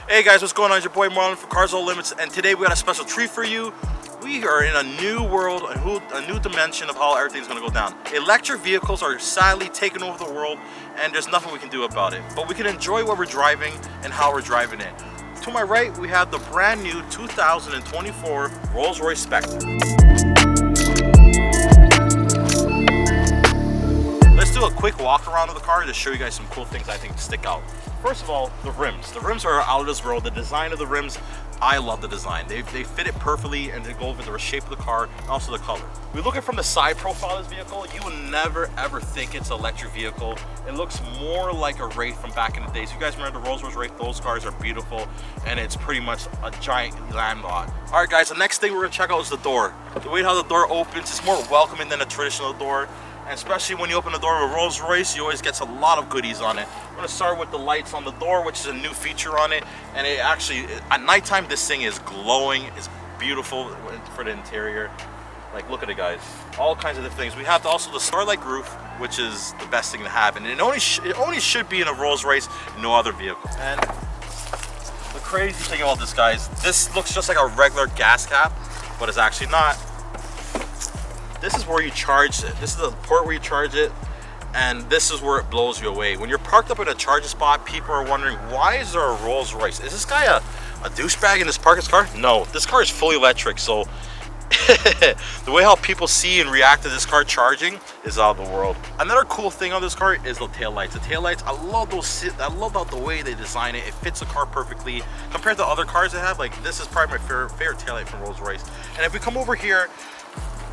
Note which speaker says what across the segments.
Speaker 1: Hey guys, what's going on? It's your boy Marlon from Cars No Limits, and today we got a special treat for you. We are in a new world, a new dimension of how everything's gonna go down. Electric vehicles are sadly taking over the world, and there's nothing we can do about it. But we can enjoy what we're driving and how we're driving it. To my right, we have the brand new 2024 Rolls-Royce Spectre. Let's do a quick walk around of the car to show you guys some cool things I think stick out. First of all, the rims. The rims are out of this world. The design of the rims, I love the design. They fit it perfectly, and they go over the shape of the car and also the color. We look at from the side profile of this vehicle, you will never ever think it's an electric vehicle. It looks more like a Wraith from back in the days. You guys remember the Rolls-Royce Wraith? Those cars are beautiful, and it's pretty much a giant land lot. All right, guys, the next thing we're gonna check out is the door. The way how the door opens, it's more welcoming than a traditional door. And especially when you open the door of a Rolls-Royce, you always get a lot of goodies on it. I'm gonna start with the lights on the door, which is a new feature on it. And it actually, at nighttime, this thing is glowing. It's beautiful for the interior. Like, look at it, guys. All kinds of different things. We have also the Starlight roof, which is the best thing to have. And it only should be in a Rolls-Royce, no other vehicle. And the crazy thing about this, guys, this looks just like a regular gas cap, but it's actually not. This is where you charge it. This is the port where you charge it, and this is where it blows you away. When you're parked up at a charging spot, people are wondering, why is there a Rolls Royce? Is this guy a douchebag in this parked car? No, this car is fully electric, so the way how people see and react to this car charging is out of the world. Another cool thing on this car is the taillights. The taillights, I love those. I love the way they design it. It fits the car perfectly compared to other cars they have. Like, this is probably my favorite taillight from Rolls Royce. And if we come over here,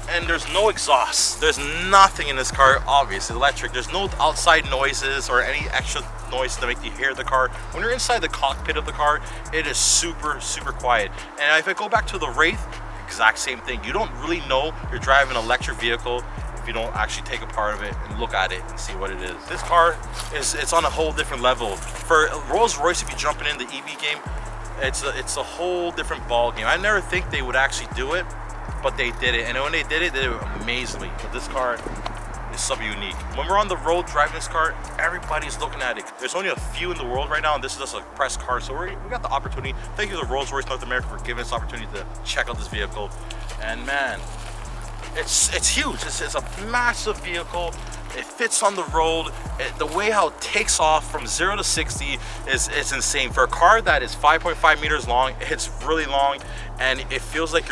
Speaker 1: and there's no exhaust, there's nothing in this car, obviously electric. There's no outside noises or any extra noise to make you hear the car. When you're inside the cockpit of the car, it is super quiet. And if I go back to the Wraith, exact same thing. You don't really know you're driving an electric vehicle if you don't actually take a part of it and look at it and see what it is. This car it's on a whole different level. For Rolls-Royce, if you're jumping in the EV game, it's a whole different ball game. I never think they would actually do it, but they did it, and when they did it amazingly. But this car is something unique. When we're on the road driving this car, everybody's looking at it. There's only a few in the world right now, and this is just a press car, so we got the opportunity. Thank you to Rolls-Royce North America for giving us the opportunity to check out this vehicle. And man, it's huge. It's a massive vehicle. It fits on the road. The way how it takes off from 0 to 60 is insane. For a car that is 5.5 meters long, it's really long, and it feels like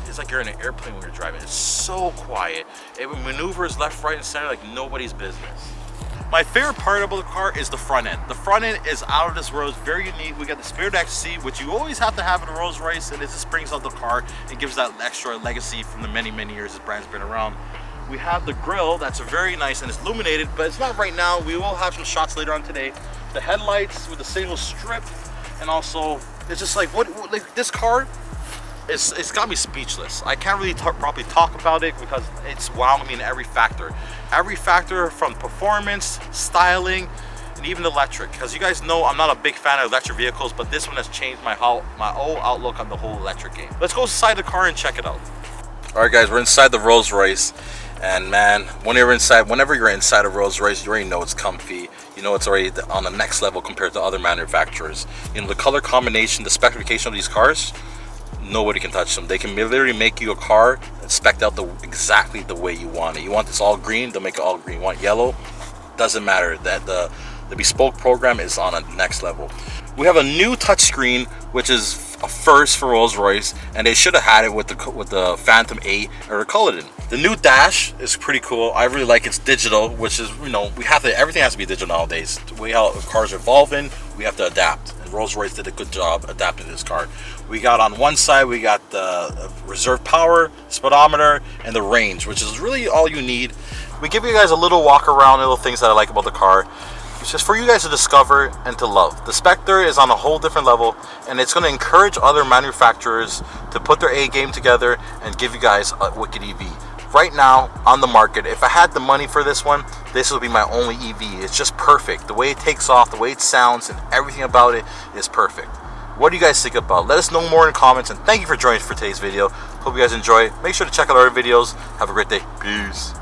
Speaker 1: it's like you're in an airplane when you're driving. It's so quiet. It maneuvers left, right, and center like nobody's business. My favorite part about the car is the front end. The front end is out of this world. It's very unique. We got the Spirit XC, which you always have to have in a Rolls Royce, and it just brings out the car and gives that extra legacy from the many years this brand's been around. We have the grille that's very nice and it's illuminated, but it's not right now. We will have some shots later on today. The headlights with a single strip, and also it's just like like this car. It's got me speechless. I can't really properly talk about it because it's wowing me in every factor. Every factor from performance, styling, and even electric. Because you guys know I'm not a big fan of electric vehicles, but this one has changed my whole outlook on the whole electric game. Let's go inside the car and check it out. All right, guys, we're inside the Rolls Royce. And man, whenever you're inside a Rolls Royce, you already know it's comfy. You know it's already on the next level compared to other manufacturers. You know, the color combination, the specification of these cars, nobody can touch them. They can literally make you a car spec'd out exactly the way you want it. You want this all green, they'll make it all green. You want yellow, doesn't matter. That the bespoke program is on a next level. We have a new touchscreen, which is a first for Rolls-Royce, and they should have had it with the Phantom 8 or Cullinan. The new dash is pretty cool. I really like it's digital, which is, you know, everything has to be digital nowadays. The way how cars are evolving, we have to adapt. And Rolls-Royce did a good job adapting this car. We got on one side, we got the reserve power, speedometer, and the range, which is really all you need. We give you guys a little walk around, little things that I like about the car. It's just for you guys to discover and to love. The Spectre is on a whole different level, and it's going to encourage other manufacturers to put their A game together and give you guys a wicked EV. Right now on the market, if I had the money for this one, this would be my only EV. It's just perfect. The way it takes off, the way it sounds, and everything about it is perfect. What do you guys think about? Let us know more in the comments, and thank you for joining us for today's video. Hope you guys enjoy. Make sure to check out our other videos. Have a great day. Peace.